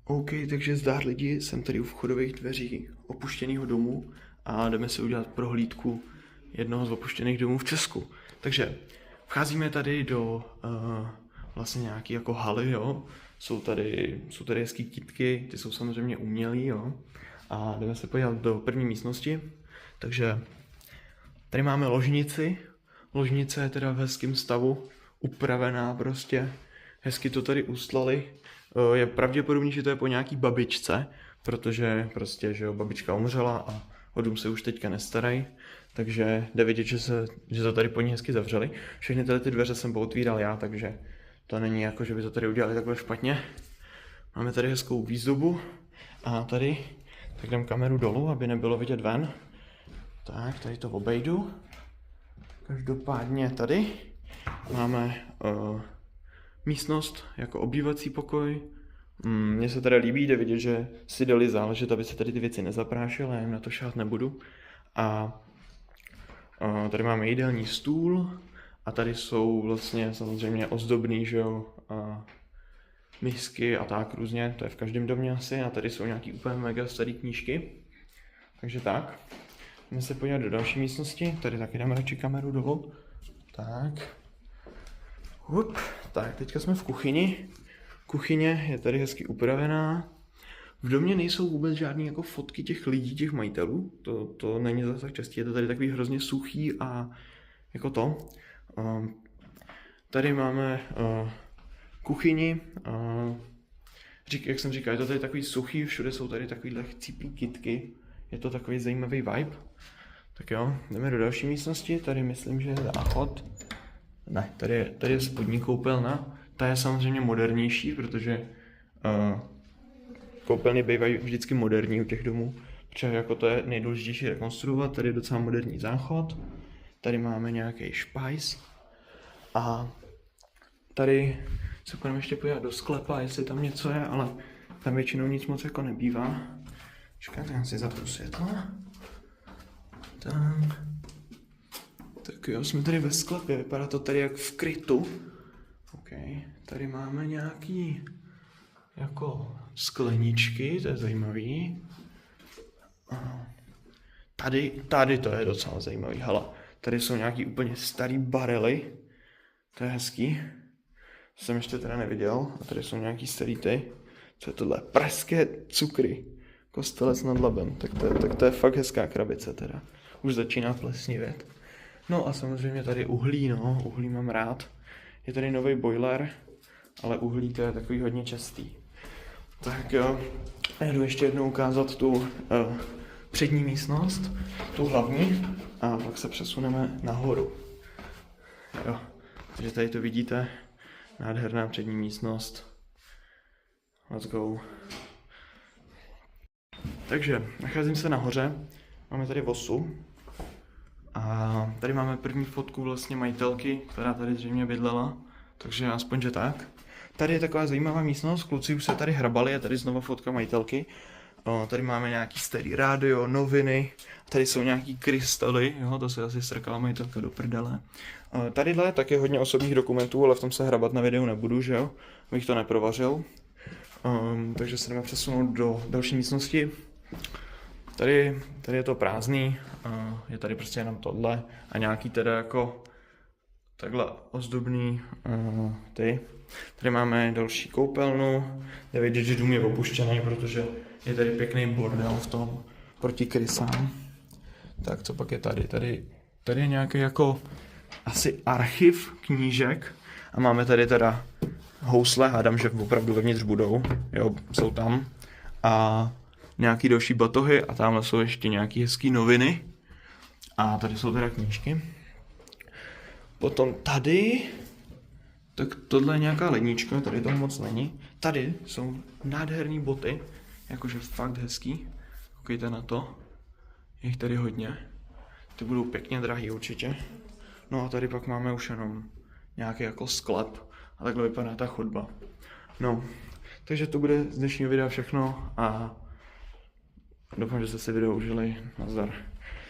OK, takže zdar lidi, jsem tady u vchodových dveří opuštěného domu a jdeme si udělat prohlídku jednoho z opuštěných domů v Česku. Takže vcházíme tady do vlastně nějaký jako haly, jo. Jsou tady hezký kytky, ty jsou samozřejmě umělý, jo. A jdeme se podívat do první místnosti. Takže tady máme ložnici. Ložnice je teda v hezkém stavu, upravená prostě. Hezky to tady ustlali. Je pravděpodobný, že to je po nějaký babičce, protože prostě, že jo, babička umřela a o dům se už teďka nestarají, takže jde vidět, že to tady po ní hezky zavřeli. Všechny ty dveře jsem pootvíral já, takže to není jako, že by to tady udělali takhle špatně. Máme tady hezkou výzdobu a tady, tak dám kameru dolů, aby nebylo vidět ven. Tak, tady to obejdu. Každopádně tady máme místnost jako obývací pokoj. Mně se teda líbí, jde vidět, že si dali záležet, aby se tady ty věci nezaprášily, já jim na to šát nebudu. A tady máme jídelní stůl a tady jsou vlastně samozřejmě ozdobný, že jo, misky a tak různě, to je v každém domě asi, a tady jsou nějaký úplně mega starý knížky. Takže tak. Jdeme se podívat do další místnosti, tady taky dáme radši kameru dolů. Tak. Tak, teďka jsme v kuchyni. Kuchyně je tady hezky upravená. V domě nejsou vůbec žádný jako fotky těch lidí, těch majitelů. To není zase tak častý, je to tady takový hrozně suchý a jako to. Tady máme kuchyni. Jak jsem říkal, je to tady takový suchý, všude jsou tady takovýhle chcíplý kytky. Je to takový zajímavý vibe. Tak jo, jdeme do další místnosti. Tady myslím, že je záchod. Ne, tady je spodní koupelna. Ta je samozřejmě modernější, protože koupelny bývají vždycky moderní u těch domů. Protože jako to je nejdůležitější rekonstruovat. Tady je docela moderní záchod. Tady máme nějaký špajs. A tady se půjdeme ještě podívat do sklepa, jestli tam něco je, ale tam většinou nic moc jako nebývá. Počkejte, já si zapnu světlo. Tak jo, jsme tady ve sklepě, vypadá to tady jak v krytu. OK, tady máme nějaký jako skleničky, to je zajímavý. Tady to je docela zajímavý, hele. Tady jsou nějaký úplně starý barely, to je hezký. To jsem ještě teda neviděl, a tady jsou nějaký starý co je tohle, pražské cukry, Kostelec nad Labem, tak to je fakt hezká krabice teda. Už začíná plesnivět. No a samozřejmě tady uhlí, uhlí mám rád. Je tady nový boiler, ale uhlí to je takový hodně častý. Tak jo, já jdu ještě jednou ukázat tu přední místnost, tu hlavní, a pak se přesuneme nahoru. Jo, takže tady to vidíte, nádherná přední místnost. Let's go. Takže nacházím se nahoře, máme tady vosu. A tady máme první fotku vlastně majitelky, která tady zřejmě bydlela, takže aspoň, že tak. Tady je taková zajímavá místnost, kluci už se tady hrabali, je tady znova fotka majitelky. Tady máme nějaký starý rádio, noviny, tady jsou nějaký krystaly, jo, to se asi strkala majitelka do prdele. Tadyhle tak je hodně osobních dokumentů, ale v tom se hrabat na videu nebudu, že jo, abych to neprovařil. Takže se jdeme přesunout do další místnosti. Tady je to prázdný, je tady prostě jenom tohle a nějaký teda jako takhle ozdobný Tady máme další koupelnu, jde vidět, že dům je opuštěný, protože je tady pěkný bordel v tom proti krysám. Tak co pak je tady? Tady je nějaký jako asi archiv knížek a máme tady teda housle, hádám, že opravdu vevnitř budou, jo, jsou tam. A nějaký další batohy a tamhle jsou ještě nějaký hezký noviny. A tady jsou teda knížky. Potom tady, tak tohle je nějaká lednička, tady toho moc není. Tady jsou nádherný boty, jakože fakt hezký. Koukejte na to, je jich tady hodně. Ty budou pěkně drahý určitě. No a tady pak máme už jenom nějaký jako sklep a takhle vypadá ta chodba. No, takže to bude z dnešního videa všechno a doufám, že jste si video užili. Nazdar.